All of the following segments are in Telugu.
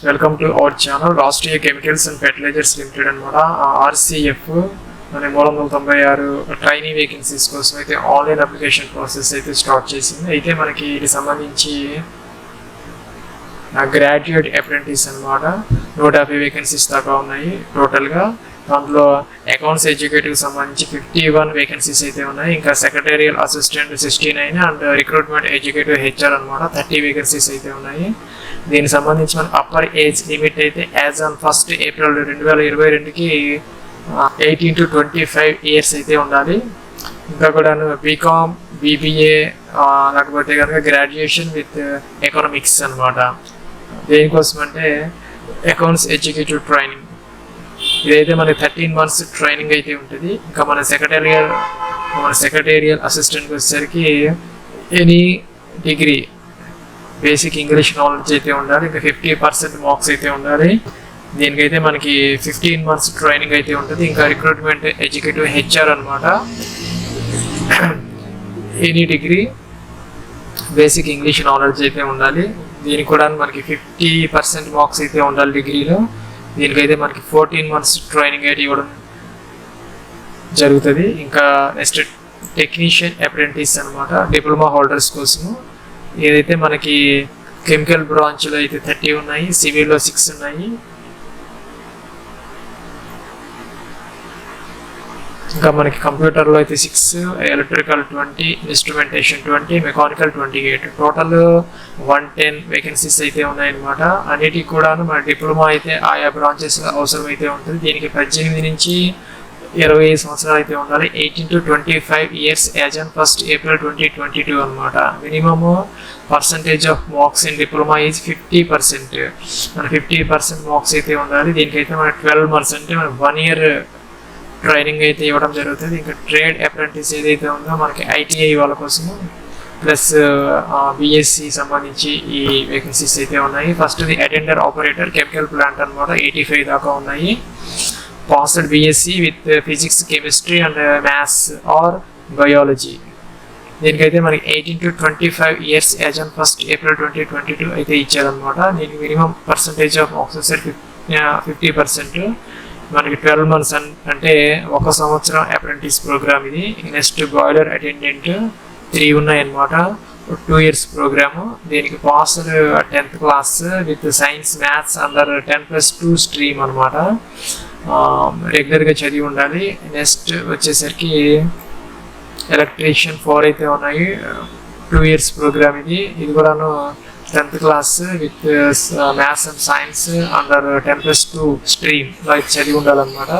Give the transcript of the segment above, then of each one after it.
Welcome to our channel Rastriya Chemicals and Fertilizers Limited anamata RCF అనే 396 ట్రైనీ వేకెన్సీస్ కోసం అయితే ఆన్లైన్ అప్లికేషన్ ప్రాసెస్ అయితే స్టార్ట్ చేసింది. అయితే మనకి ఇది సంబంధించి గ్రాడ్యుయేట్ అప్రెంటిస్ అనమాట 150 వేకెన్సీస్ దాకా ఉన్నాయి టోటల్గా. దాంట్లో అకౌంట్స్ ఎగ్జిక్యూటివ్ సంబంధించి 51 వేకెన్సీస్ అయితే ఉన్నాయి. ఇంకా secretarial assistant 69 and recruitment executive HR అనమాట 30 వేకెన్సీస్ అయితే ఉన్నాయి. దీనికి సంబంధించి మన అప్పర్ ఏజ్ లిమిట్ అయితే యాజ్ ఆన్ 1 ఏప్రిల్ 2022కి 18 to 25 ఇయర్స్ అయితే ఉండాలి. ఇంకా కూడా బీకామ్ బీబీఏ లేకపోతే కనుక గ్రాడ్యుయేషన్ విత్ ఎకనామిక్స్ అనమాట. దేనికోసం అంటే అకౌంట్స్ ఎగ్జిక్యూటివ్ ట్రైనింగ్. ఇదైతే మనకి 13 months ట్రైనింగ్ అయితే ఉంటుంది. ఇంకా మన సెక్రటేరియల్ అసిస్టెంట్కి వచ్చేసరికి any degree basic English knowledge అయితే ఉండాలి. ఇంకా 50% మార్క్స్ అయితే ఉండాలి. దీనికైతే మనకి 15 months ట్రైనింగ్ అయితే ఉంటుంది. ఇంకా రిక్రూట్మెంట్ ఎగ్జిక్యూటివ్ హెచ్ఆర్ అనమాట. Any degree basic English knowledge అయితే ఉండాలి. దీనికి కూడా మనకి 50% మార్క్స్ అయితే ఉండాలి డిగ్రీలో. దీనికైతే మనకి 14 months ట్రైనింగ్ అయితే ఇవ్వడం జరుగుతుంది. ఇంకా నెక్స్ట్ టెక్నీషియన్ అప్రెంటిస్ అనమాట డిప్లొమా హోల్డర్స్ కోసము. ఏదైతే మనకి కెమికల్ బ్రాంచ్లో అయితే 30 ఉన్నాయి, సివిల్లో 6 ఉన్నాయి. ఇంకా మనకి కంప్యూటర్లో అయితే 6, electrical 20, instrumentation 20, mechanical 28, total 110 vacancies అయితే ఉన్నాయన్నమాట. అన్నిటికి కూడా మన డిప్లొమా అయితే ఆయా బ్రాంచెస్ అవసరం అయితే ఉంటుంది. దీనికి 18 నుంచి 20 సంవత్సరాలు అయితే ఉండాలి. 18 to 25 years as on 1 April 2022 అనమాట. Minimum percentage of marks in diploma is 50%. మన 50% మార్క్స్ అయితే ఉండాలి. దీనికైతే మన 12 months అంటే మన 1 year ట్రైనింగ్ అయితే ఇవ్వడం జరుగుతుంది. ఇంకా ట్రేడ్ అప్రెంటిస్ ఏదైతే ఉందో మనకి ఐటీఐ వాళ్ళ కోసము ప్లస్ బిఎస్సి సంబంధించి ఈ వేకెన్సీస్ అయితే ఉన్నాయి. ఫస్ట్ది అటెండర్ ఆపరేటర్ కెమికల్ ప్లాంట్ అనమాట 85 దాకా ఉన్నాయి. Passed BSc with physics chemistry and maths or biology. దీనికైతే మనకి 18 to 25 years as on 1 April 2022 అయితే ఇచ్చారనమాట. దీనికి మినిమం పర్సంటేజ్ ఆఫ్ మార్క్స్ 50%. మనకి 12 months అంటే 1 సంవత్సరం అప్రెంటిస్ ప్రోగ్రామ్ ఇది. నెక్స్ట్ బాయిలర్ అటెండెంట్ 3 ఉన్నాయన్నమాట, 2 years ప్రోగ్రాము. దీనికి passed 10th class with science maths under 10+2 stream అనమాట. రెగ్యులర్గా చదివి ఉండాలి. నెక్స్ట్ వచ్చేసరికి ఎలక్ట్రీషియన్ 4 అయితే ఉన్నాయి, 2 years ప్రోగ్రామ్ ఇది. ఇది కూడాను 10th class with maths and science under 10+2 స్ట్రీమ్లో అయితే చదివి ఉండాలన్నమాట.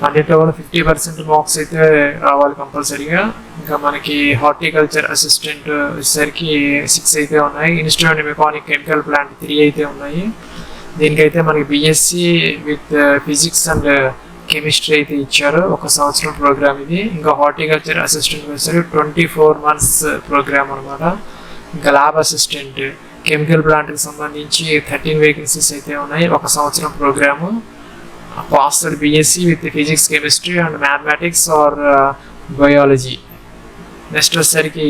అన్నింటిలో కూడా 50% మార్క్స్ అయితే రావాలి కంపల్సరీగా. ఇంకా మనకి హార్టికల్చర్ అసిస్టెంట్ వచ్చేసరికి 6 అయితే ఉన్నాయి. ఇన్స్ట్రుమెంట్ మెకానిక్ కెమికల్ ప్లాంట్ 3 అయితే ఉన్నాయి. దీనికైతే మనకి BSc with physics and chemistry అయితే ఇచ్చారు. 1 సంవత్సరం ప్రోగ్రామ్ ఇది. ఇంకా హార్టికల్చర్ అసిస్టెంట్ వచ్చేసరికి 24 months ప్రోగ్రామ్ అనమాట. ఇంకా ల్యాబ్ అసిస్టెంట్ కెమికల్ ప్లాంట్కి సంబంధించి 13 వేకెన్సీస్ అయితే ఉన్నాయి. 1 సంవత్సరం program. Passed BSc with physics chemistry and mathematics or biology. Next వచ్చేసరికి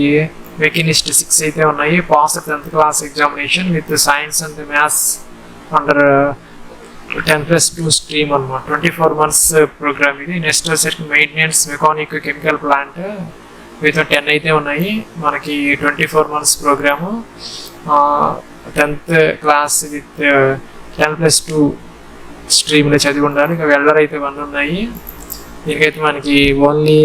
మెకానిస్ట్ 6 అయితే ఉన్నాయి. Passed 10th class examination with science and maths under 10+2 stream అనమాట. 24 months ప్రోగ్రామ్ ఇది. నెక్స్ట్ వచ్చేసరికి maintenance mechanic chemical plant with 10 అయితే ఉన్నాయి. మనకి 24 months program. 10th class with 10+2 స్ట్రీమ్లో చదివి ఉండాలి. ఇంకా వెల్డర్ అయితే 1 ఉన్నాయి. దీనికైతే మనకి ఓన్లీ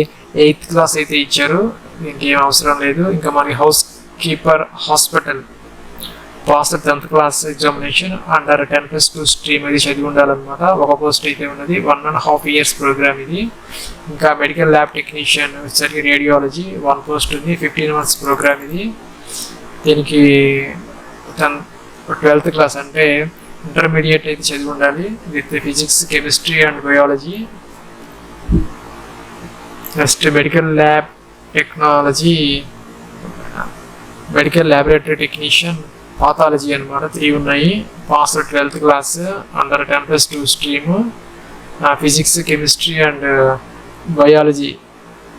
8th class అయితే ఇచ్చారు, దీనికి ఏం అవసరం లేదు. ఇంకా మనకి house keeper hospital passed 10th class examination under 10+2 stream ఇది చదివి ఉండాలన్నమాట. 1 పోస్ట్ అయితే ఉన్నది. 1.5 years ప్రోగ్రామ్ ఇది. ఇంకా మెడికల్ ల్యాబ్ టెక్నీషియన్ వచ్చేసరికి రేడియాలజీ 1 పోస్ట్ ఉంది. 15 months ప్రోగ్రామ్ ఇది. దీనికి 12th class అంటే ఇంటర్మీడియట్ అయితే చదివి ఉండాలి with physics chemistry and biology. Next medical laboratory technician pathology అనమాట 3 ఉన్నాయి. Passed 12th class under 10+2 stream physics chemistry and biology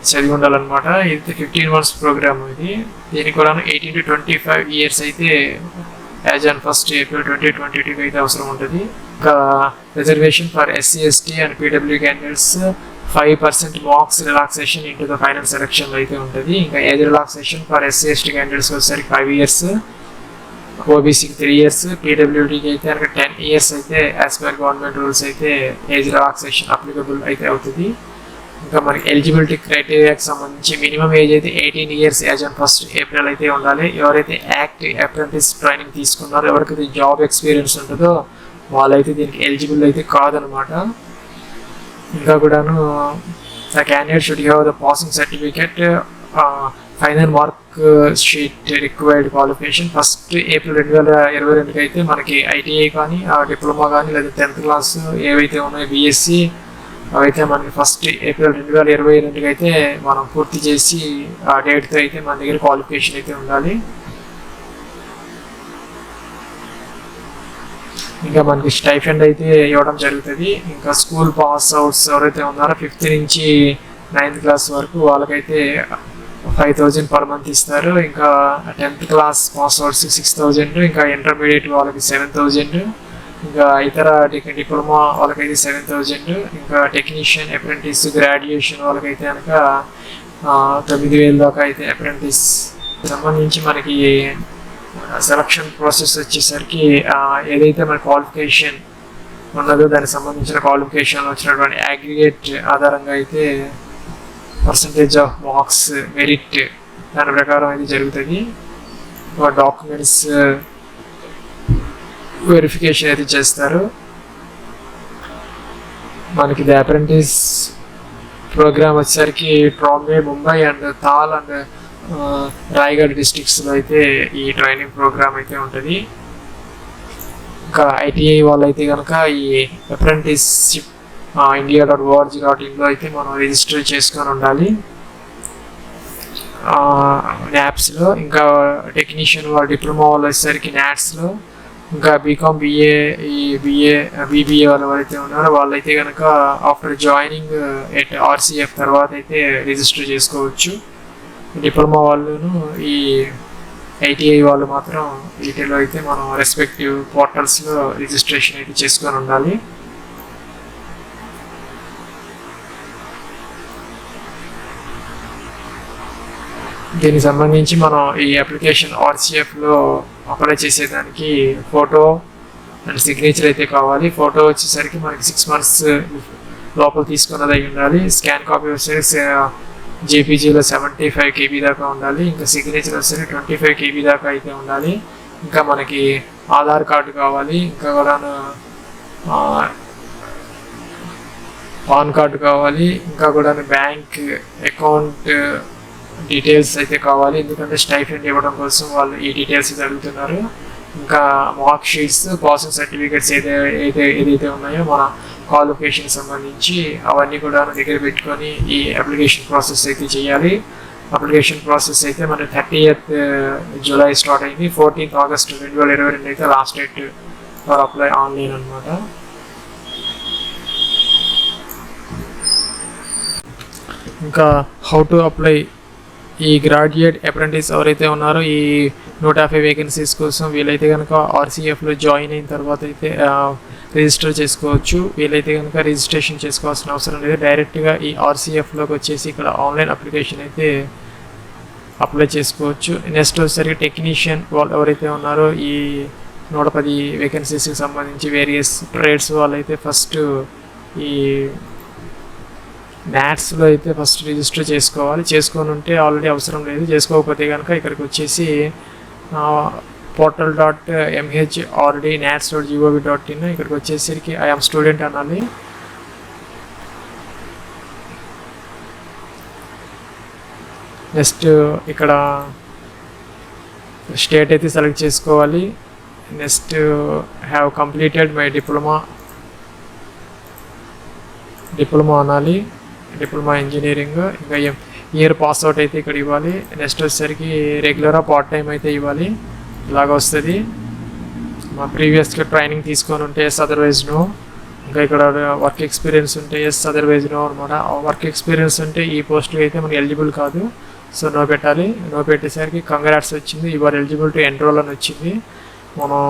చదివి ఉండాలన్నమాట. ఇది 15 months ప్రోగ్రామ్ ఇది. దీనికి కూడా 18 to 25 ఇయర్స్ అయితే యాజ్ ఆన్ 1st April 2022 అయితే అవసరం ఉంటుంది. ఇంకా reservation for SC ST and PW candidates 5% marks relaxation into the final selection అయితే ఉంటుంది. ఇంకా age relaxation for SC ST candidates వచ్చేసరికి 5 years, OBCకి 3 years, PWDకి అయితే కనుక 10 years అయితే యాజ్ పర్ గవర్నమెంట్ రూల్స్ అయితే ఏజ్ రిలాక్సేషన్ అప్లికబుల్ అయితే అవుతుంది. ఇంకా మనకి ఎలిజిబిలిటీ క్రైటీరియాకి సంబంధించి మినిమం ఏజ్ అయితే 18 years as on 1st April అయితే ఉండాలి. ఎవరైతే యాక్ట్ అప్రెంటిస్ ట్రైనింగ్ తీసుకున్నారో, ఎవరికైతే జాబ్ ఎక్స్పీరియన్స్ ఉంటుందో వాళ్ళైతే దీనికి ఎలిజిబుల్ అయితే కాదనమాట. ఇంకా కూడాను the candidate should have the passing certificate, final mark sheet, required qualification. 1st April 2022 అయితే మనకి ITI కానీ డిప్లొమా కానీ లేదా 10th class ఏవైతే ఉన్నాయో BSc అవైతే మనకి 1st April 2022 అయితే మనం పూర్తి చేసి ఆ డేట్తో అయితే మన దగ్గర క్వాలిఫికేషన్ అయితే ఉండాలి. ఇంకా మనకి స్టైఫండ్ అయితే ఇవ్వడం జరుగుతుంది. ఇంకా స్కూల్ పాస్ అవుట్స్ ఎవరైతే ఉన్నారో 5th నుంచి 9th class వరకు వాళ్ళకైతే 5,000 per month ఇస్తారు. ఇంకా 10th class పాస్ అవుట్స్ 6,000, ఇంకా ఇంటర్మీడియట్ వాళ్ళకి 7,000, ఇంకా ఇతర డిప్లొమా వాళ్ళకైతే 7,000, ఇంకా టెక్నీషియన్, అప్రెంటిస్, గ్రాడ్యుయేషన్ వాళ్ళకైతే కనుక 9,000 దాకా అయితే అప్రెంటిస్ సంబంధించి మనకి సెలక్షన్ ప్రాసెస్ వచ్చేసరికి ఏదైతే మన క్వాలిఫికేషన్ ఉన్నదో దానికి సంబంధించిన క్వాలిఫికేషన్ వచ్చినటువంటి అగ్రిగేట్ ఆధారంగా అయితే పర్సంటేజ్ ఆఫ్ మార్క్స్, మెరిట్ దాని ప్రకారం అయితే జరుగుతుంది. డాక్యుమెంట్స్ వెరిఫికేషన్ అయితే చేస్తారు. మనకి ది అప్రెంటిస్ ప్రోగ్రామ్ వచ్చేసరికి Trombay, Mumbai and Tal and Raigad డిస్ట్రిక్ట్స్లో అయితే ఈ ట్రైనింగ్ ప్రోగ్రామ్ అయితే ఉంటుంది. ఇంకా ITI వాళ్ళైతే కనుక ఈ అప్రెంటిస్షిప్ India.org.in అయితే మనం రిజిస్టర్ చేసుకొని ఉండాలి NAPSలో. ఇంకా టెక్నీషియన్ వాళ్ళు, డిప్లొమా వాళ్ళు వచ్చేసరికి NATSలో. ఇంకా BCom, BBA వాళ్ళు ఎవరైతే ఉన్నారో వాళ్ళైతే కనుక ఆఫ్టర్ జాయినింగ్ ఎట్ RCF తర్వాత అయితే రిజిస్టర్ చేసుకోవచ్చు. డిప్లొమా వాళ్ళను ఈ ITI వాళ్ళు మాత్రం వీటిలో అయితే మనం రెస్పెక్టివ్ పోర్టల్స్లో రిజిస్ట్రేషన్ అయితే చేసుకొని ఉండాలి. దీనికి సంబంధించి మనం ఈ అప్లికేషన్ RCFలో అప్లై చేసేదానికి ఫోటో అండ్ సిగ్నేచర్ అయితే కావాలి. ఫోటో వచ్చేసరికి మనకి 6 months లోపల తీసుకున్నది అయి ఉండాలి. స్కాన్ కాపీ వచ్చేసరికి JPGలో 75 KB దాకా ఉండాలి. ఇంకా సిగ్నేచర్ వచ్చేసరికి 25 KB దాకా అయితే ఉండాలి. ఇంకా మనకి ఆధార్ కార్డు కావాలి. ఇంకా కూడా పాన్ కార్డు కావాలి. ఇంకా కూడా బ్యాంక్ అకౌంట్ డీటెయిల్స్ అయితే కావాలి, ఎందుకంటే స్టైఫండ్ ఇవ్వడం కోసం వాళ్ళు ఈ డీటెయిల్స్ అయితే అడుగుతున్నారు. ఇంకా మార్క్ షీట్స్, పాసింగ్ సర్టిఫికేట్స్ ఏదైతే ఉన్నాయో మన క్వాలిఫికేషన్ సంబంధించి అవన్నీ కూడా దగ్గర పెట్టుకొని ఈ అప్లికేషన్ ప్రాసెస్ అయితే చేయాలి. అప్లికేషన్ ప్రాసెస్ అయితే మన 30th July స్టార్ట్ అయింది. 14th August 2022 అయితే last date for apply online అనమాట. ఇంకా హౌ టు అప్లై ఈ గ్రాడ్యుయేట్ అప్రెంటిస్ ఎవరైతే ఉన్నారో ఈ 150 వేకెన్సీస్ కోసం వీలైతే కనుక RCFలో జాయిన్ అయిన తర్వాత అయితే రిజిస్టర్ చేసుకోవచ్చు. వీలైతే కనుక రిజిస్ట్రేషన్ చేసుకోవాల్సిన అవసరం లేదు, డైరెక్ట్గా ఈ RCFలోకి వచ్చేసి ఇక్కడ ఆన్లైన్ అప్లికేషన్ అయితే అప్లై చేసుకోవచ్చు. నెక్స్ట్ వచ్చేసరికి టెక్నీషియన్ వాళ్ళు ఎవరైతే ఉన్నారో ఈ 110 వేకెన్సీస్కి సంబంధించి వేరియస్ ట్రేడ్స్ వాళ్ళైతే ఫస్ట్ ఈ NATSలో అయితే ఫస్ట్ రిజిస్టర్ చేసుకోవాలి. చేసుకొని ఉంటే ఆల్రెడీ అవసరం లేదు, చేసుకోకపోతే కనుక ఇక్కడికి వచ్చేసి portal.mhrd.nats.gov.in ఇక్కడికి వచ్చేసరికి ఐఎమ్ స్టూడెంట్ అనాలి. నెక్స్ట్ ఇక్కడ స్టేట్ అయితే సెలెక్ట్ చేసుకోవాలి. Next have completed my diploma అనాలి, డిప్లొమా ఇంజనీరింగ్. ఇంకా ఇయర్ పాస్ అవుట్ అయితే ఇక్కడ ఇవ్వాలి. నెక్స్ట్ వచ్చేసరికి రెగ్యులరా పార్ట్ టైం అయితే ఇవ్వాలి. ఇలాగ వస్తుంది. మా ప్రీవియస్గా ట్రైనింగ్ తీసుకొని ఉంటే ఎస్, అదర్వైజ్ నో. ఇంకా ఇక్కడ వర్క్ ఎక్స్పీరియన్స్ ఉంటే ఎస్, అదర్వైజ్ నో అనమాట. వర్క్ ఎక్స్పీరియన్స్ ఉంటే ఈ పోస్ట్కి అయితే మనకి ఎలిజిబుల్ కాదు, సో నో పెట్టాలి. నో పెట్టేసరికి కంగ్రాట్స్ వచ్చింది, you are eligible to enrol అని వచ్చింది. మనం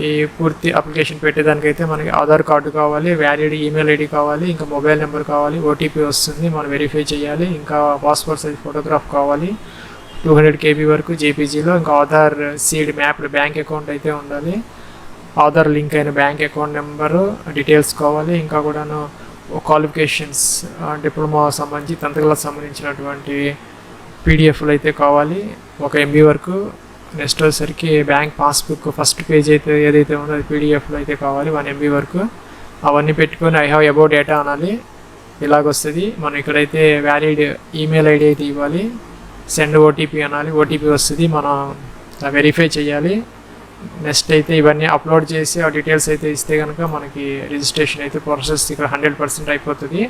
ఈ పూర్తి అప్లికేషన్ పెట్టేదానికైతే మనకి ఆధార్ కార్డు కావాలి, వ్యాలిడ్ ఈమెయిల్ ఐడి కావాలి, ఇంకా మొబైల్ నెంబర్ కావాలి, ఓటీపీ వస్తుంది, మనం వెరిఫై చేయాలి, ఇంకా పాస్పోర్ట్ సైజ్ ఫోటోగ్రాఫ్ కావాలి 200 KB వరకు జేపీజీలో, ఇంకా Aadhaar seed mapped bank account అయితే ఉండాలి, ఆధార్ లింక్ అయిన బ్యాంక్ అకౌంట్ నెంబరు డీటెయిల్స్ కావాలి, ఇంకా కూడాను క్వాలిఫికేషన్స్ డిప్లొమా సంబంధించి 10th క్లాస్ సంబంధించినటువంటి పీడిఎఫ్లు అయితే కావాలి 1 MB వరకు. నెక్స్ట్ వచ్చేసరికి బ్యాంక్ పాస్బుక్ ఫస్ట్ పేజ్ అయితే ఏదైతే ఉందో అది పీడిఎఫ్లో అయితే కావాలి 1 MB వరకు. అవన్నీ పెట్టుకొని ఐ హ్యావ్ అబౌట్ డేటా అనాలి, ఇలాగొస్తుంది. మనం ఇక్కడైతే వ్యాలిడ్ ఈమెయిల్ ఐడి అయితే ఇవ్వాలి, సెండ్ ఓటీపీ అనాలి, ఓటీపీ వస్తుంది, మనం వెరిఫై చేయాలి. నెక్స్ట్ అయితే ఇవన్నీ అప్లోడ్ చేసి ఆ డీటెయిల్స్ అయితే ఇస్తే కనుక మనకి రిజిస్ట్రేషన్ అయితే ప్రాసెస్ ఇక్కడ 100% అయిపోతుంది.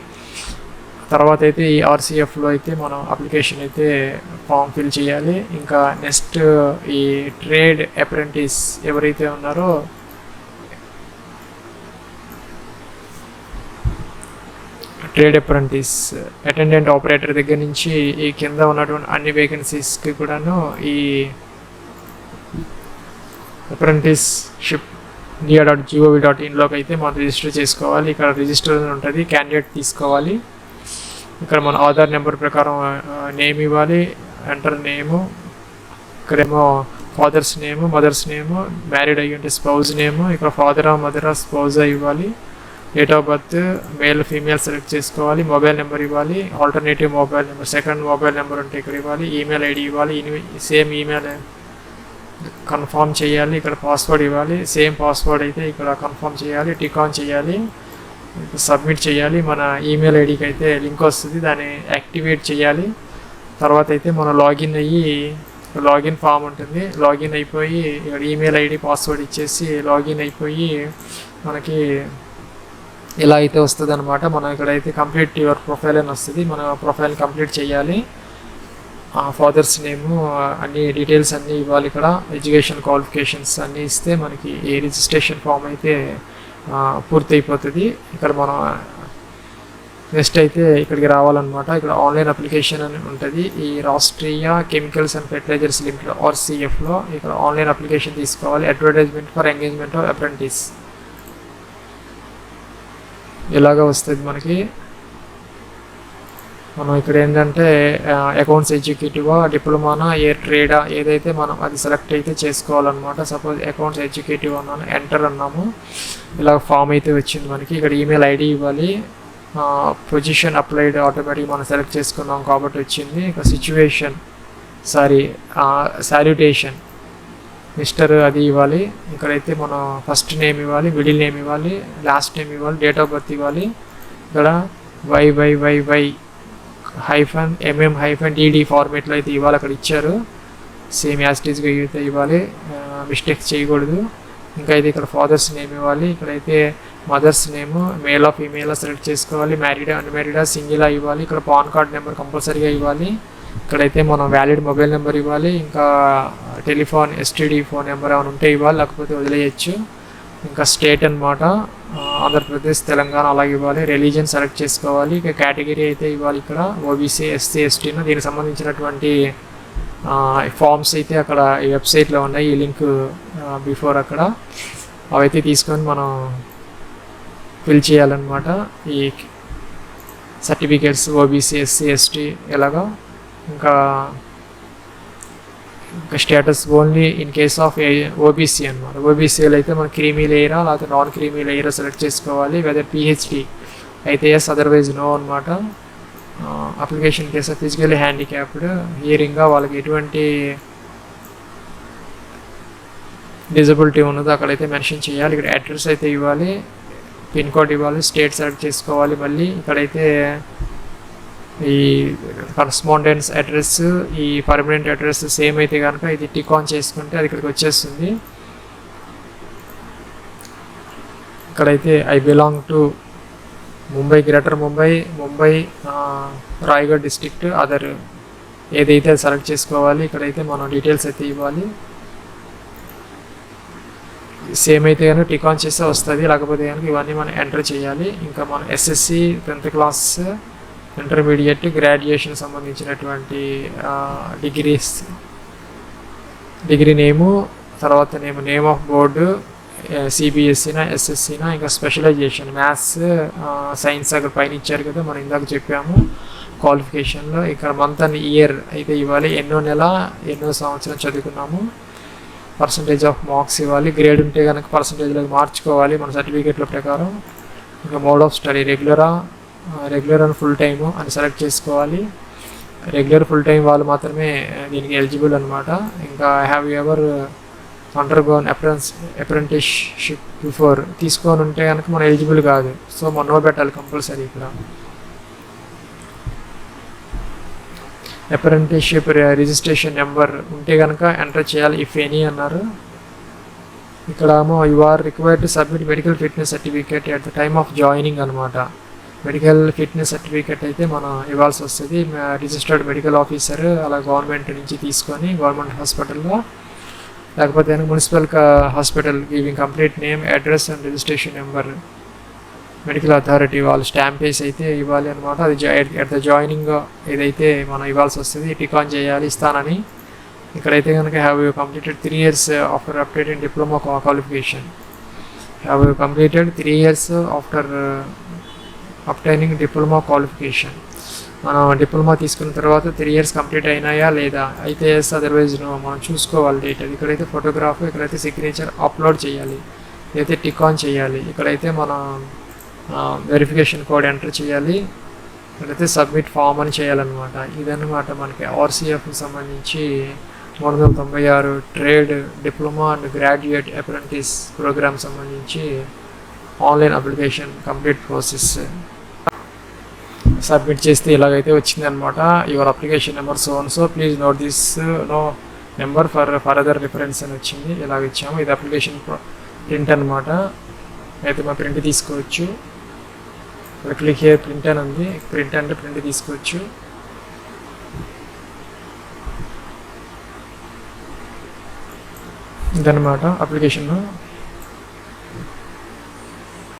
తర్వాత అయితే ఈ ఆర్సీఎఫ్లో అయితే మనం అప్లికేషన్ అయితే ఫామ్ ఫిల్ చేయాలి. ఇంకా నెక్స్ట్ ఈ ట్రేడ్ అప్రెంటిస్ ఎవరైతే ఉన్నారో ట్రేడ్ అప్రెంటిస్ అటెండెంట్ ఆపరేటర్ దగ్గర నుంచి ఈ కింద ఉన్నటువంటి అన్ని వేకెన్సీస్కి కూడాను ఈ అప్రెంటిస్షిప్ india.gov.in అయితే మనం రిజిస్టర్ చేసుకోవాలి. ఇక్కడ రిజిస్టర్ ఉంటుంది, క్యాండిడేట్ తీసుకోవాలి. ఇక్కడ మన ఆధార్ నెంబర్ ప్రకారం నేమ్ ఇవ్వాలి, ఎంటర్ నేము, ఇక్కడేమో ఫాదర్స్ నేము, మదర్స్ నేము, మ్యారీడ్ అయ్యి ఉంటే స్పౌజ్ నేము, ఇక్కడ ఫాదరా మదరా స్పౌజా ఇవ్వాలి, date of birth male female select చేసుకోవాలి, మొబైల్ నెంబర్ ఇవ్వాలి, alternative mobile number second mobile number ఉంటే ఇక్కడ ఇవ్వాలి, ఈమెయిల్ ఐడి ఇవ్వాలి, సేమ్ ఈమెయిల్ కన్ఫర్మ్ చేయాలి, ఇక్కడ పాస్వర్డ్ ఇవ్వాలి, సేమ్ పాస్వర్డ్ అయితే ఇక్కడ కన్ఫర్మ్ చేయాలి, టిక్ ఆన్ చేయాలి, సబ్మిట్ చేయాలి. మన ఈమెయిల్ ఐడికి అయితే లింక్ వస్తుంది, దాన్ని యాక్టివేట్ చేయాలి. తర్వాత అయితే మనం లాగిన్ అయ్యి లాగిన్ ఫామ్ ఉంటుంది, లాగిన్ అయిపోయి ఇక్కడ ఈమెయిల్ ఐడి పాస్వర్డ్ ఇచ్చేసి లాగిన్ అయిపోయి మనకి ఇలా అయితే వస్తుంది అనమాట. మనం ఇక్కడైతే కంప్లీట్ యువర్ ప్రొఫైల్ అని వస్తుంది, మన ప్రొఫైల్ కంప్లీట్ చేయాలి. ఫాదర్స్ నేము అన్ని డీటెయిల్స్ అన్నీ ఇవ్వాలి, ఇక్కడ ఎడ్యుకేషన్ క్వాలిఫికేషన్స్ అన్నీ ఇస్తే మనకి ఈ రిజిస్ట్రేషన్ ఫామ్ అయితే పూర్తి అయిపోతుంది. ఇక్కడ మనం నెక్స్ట్ అయితే ఇక్కడికి రావాలన్నమాట. ఇక్కడ ఆన్లైన్ అప్లికేషన్ అని ఉంటుంది, ఈ Rashtriya chemicals and fertilisers limited RCFలో ఇక్కడ ఆన్లైన్ అప్లికేషన్ తీసుకోవాలి. Advertisement for engagement of apprentice ఇలాగ వస్తుంది మనకి. మనం ఇక్కడ ఏంటంటే అకౌంట్స్ ఎగ్జిక్యూటివా, డిప్లొమానా, ఏ ట్రేడా ఏదైతే మనం అది సెలెక్ట్ అయితే చేసుకోవాలన్నమాట. సపోజ్ అకౌంట్స్ ఎగ్జిక్యూటివ్ అన్నాను, ఎంటర్ అన్నాము, ఇలా ఫామ్ అయితే వచ్చింది మనకి. ఇక్కడ ఈమెయిల్ ఐడి ఇవ్వాలి, పొజిషన్ అప్లైడ్ ఆటోమేటిక్ మనం సెలెక్ట్ చేసుకున్నాం కాబట్టి వచ్చింది. ఇక సిచ్యువేషన్ సాల్యుటేషన్ మిస్టర్ అది ఇవ్వాలి. ఇక్కడైతే మనం ఫస్ట్ నేమ్ ఇవ్వాలి, మిడిల్ నేమ్ ఇవ్వాలి, లాస్ట్ నేమ్ ఇవ్వాలి, డేట్ ఆఫ్ బర్త్ ఇవ్వాలి. ఇక్కడ YYYY -MM-DD ఫార్మేట్లో అయితే ఇవ్వాలి, అక్కడ ఇచ్చారు. సేమ్ యాస్టీస్గా అయితే ఇవ్వాలి, మిస్టేక్స్ చేయకూడదు. ఇంకా అయితే ఇక్కడ ఫాదర్స్ నేమ్ ఇవ్వాలి, ఇక్కడైతే mother's name male of female select చేసుకోవాలి, మ్యారీడా అన్మ్యారీడా సింగిలా ఇవ్వాలి. ఇక్కడ పాన్ కార్డ్ నెంబర్ కంపల్సరీగా ఇవ్వాలి. ఇక్కడైతే మనం వ్యాలిడ్ మొబైల్ నెంబర్ ఇవ్వాలి, ఇంకా టెలిఫోన్ STD ఫోన్ నెంబర్ ఏమైనా ఉంటే ఇవ్వాలి, లేకపోతే వదిలేయచ్చు. ఇంకా స్టేట్ అనమాట, ఆంధ్రప్రదేశ్, తెలంగాణ అలాగే ఇవ్వాలి. రిలీజియన్ సెలెక్ట్ చేసుకోవాలి. ఇక కేటగిరీ అయితే ఇవ్వాలి, ఇక్కడ OBC SC ST దీనికి సంబంధించినటువంటి ఫామ్స్ అయితే అక్కడ ఈ వెబ్సైట్లో ఉన్నాయి, ఈ లింక్ బిఫోర్ అక్కడ అవైతే తీసుకొని మనం ఫిల్ చేయాలన్నమాట. ఈ సర్టిఫికేట్స్ OBC SC ST ఎలాగా. ఇంకా status only in case of OBC అనమాట. OBCలో అయితే మన క్రీమీ లేయరా లేకపోతే నాన్ క్రీమీ లేయరా సెలెక్ట్ చేసుకోవాలి. వెదర్ PhD అయితే ఎస్, అదర్వైజ్ నో అనమాట. Application case of physically handicapped, హియరింగ్గా వాళ్ళకి ఎటువంటి డిజబిలిటీ ఉన్నదో అక్కడైతే మెన్షన్ చేయాలి. ఇక్కడ అడ్రస్ అయితే ఇవ్వాలి, పిన్ కోడ్ ఇవ్వాలి, స్టేట్ సెలెక్ట్ చేసుకోవాలి. మళ్ళీ ఇక్కడైతే ఈ కరస్పాండెన్స్ అడ్రస్, ఈ పర్మనెంట్ అడ్రస్ సేమ్ అయితే కనుక ఇది టిక్ ఆన్ చేసుకుంటే అది ఇక్కడికి వచ్చేస్తుంది. ఇక్కడైతే I belong to Mumbai, greater Mumbai Raigad district, other ఏదైతే సెలెక్ట్ చేసుకోవాలి. ఇక్కడైతే మనం డీటెయిల్స్ అయితే ఇవ్వాలి. సేమ్ అయితే కనుక టిక్ ఆన్ చేస్తే వస్తుంది, లేకపోతే కనుక ఇవన్నీ మనం ఎంటర్ చేయాలి. ఇంకా మనం SSC 10th class, intermediate, graduation సంబంధించినటువంటి డిగ్రీ నేము, తర్వాత నేమ్ ఆఫ్ బోర్డు, సిబిఎస్ఈనా ఎస్ఎస్సినా, ఇంకా స్పెషలైజేషన్ మ్యాథ్స్ సైన్స్ అక్కడ పైన ఇచ్చారు కదా మనం ఇందాక చెప్పాము. క్వాలిఫికేషన్లో ఇక్కడ మంత్ అండ్ ఇయర్ అయితే ఇవ్వాలి, ఎన్నో నెల ఎన్నో సంవత్సరం చదువుకున్నాము, పర్సంటేజ్ ఆఫ్ మార్క్స్ ఇవ్వాలి, గ్రేడ్ ఉంటే కనుక పర్సంటేజ్లోకి మార్చుకోవాలి మన సర్టిఫికేట్ల ప్రకారం. ఇంకా mode of study regular and full time అని సెలెక్ట్ చేసుకోవాలి. రెగ్యులర్ ఫుల్ టైం వాళ్ళు మాత్రమే దీనికి ఎలిజిబుల్ అనమాట. ఇంకా have you ever undergone apprenticeship before తీసుకొని ఉంటే కనుక మనం ఎలిజిబుల్ కాదు. సో మనం పెట్టాలి కంపల్సరీ. ఇక్కడ అప్రెంటిస్షిప్ రిజిస్ట్రేషన్ నెంబర్ ఉంటే కనుక ఎంటర్ చేయాలి ఇఫ్ ఎనీ అన్నారు. ఇక్కడ you are required to submit medical fitness certificate at the time of joining అనమాట. మెడికల్ ఫిట్నెస్ సర్టిఫికేట్ అయితే మనం ఇవ్వాల్సి వస్తుంది. రిజిస్టర్డ్ మెడికల్ ఆఫీసర్ అలా గవర్నమెంట్ నుంచి తీసుకొని గవర్నమెంట్ హాస్పిటల్లో, లేకపోతే municipal hospital giving complete name, address and registration number, medical authority వాళ్ళు స్టాంప్ వేసి అయితే ఇవ్వాలి అనమాట. అది ఎట్ ద జాయినింగ్ ఏదైతే మనం ఇవ్వాల్సి వస్తుంది, టిక్ ఆన్ చేయాలి ఇస్తానని. ఇక్కడైతే కనుక have you completed 3 years after updating diploma qualification. Have you completed 3 years after obtaining diploma qualification. మనం డిప్లొమా తీసుకున్న తర్వాత 3 years కంప్లీట్ అయినాయా లేదా, అయితే ఎస్ అదర్వైజ్ నో మనం చూసుకోవాలి డేట్. ఇక్కడైతే ఫోటోగ్రాఫ్, ఇక్కడైతే సిగ్నేచర్ అప్లోడ్ చేయాలి, ఇదైతే టిక్ ఆన్ చేయాలి. ఇక్కడైతే మనం వెరిఫికేషన్ కోడ్ ఎంటర్ చేయాలి, ఇక్కడైతే సబ్మిట్ ఫామ్ అని చేయాలన్నమాట. ఇదన్నమాట మనకి ఆర్సీఎఫ్కి సంబంధించి 396 trade diploma and graduate apprentice programme సంబంధించి online application complete process. Submit చేస్తే ఇలాగైతే వచ్చింది అనమాట. Your application number so please note this number for further reference అని వచ్చింది. ఇలాగ ఇచ్చాము. ఇది అప్లికేషన్ ప్రింట్ అనమాట. అయితే మా ప్రింట్ తీసుకోవచ్చు. ఇక్కడ క్లిక్ హియర్ ప్రింట్ అని ఉంది, ప్రింట్ అంటే ప్రింట్ తీసుకోవచ్చు. ఇదన్నమాట అప్లికేషన్.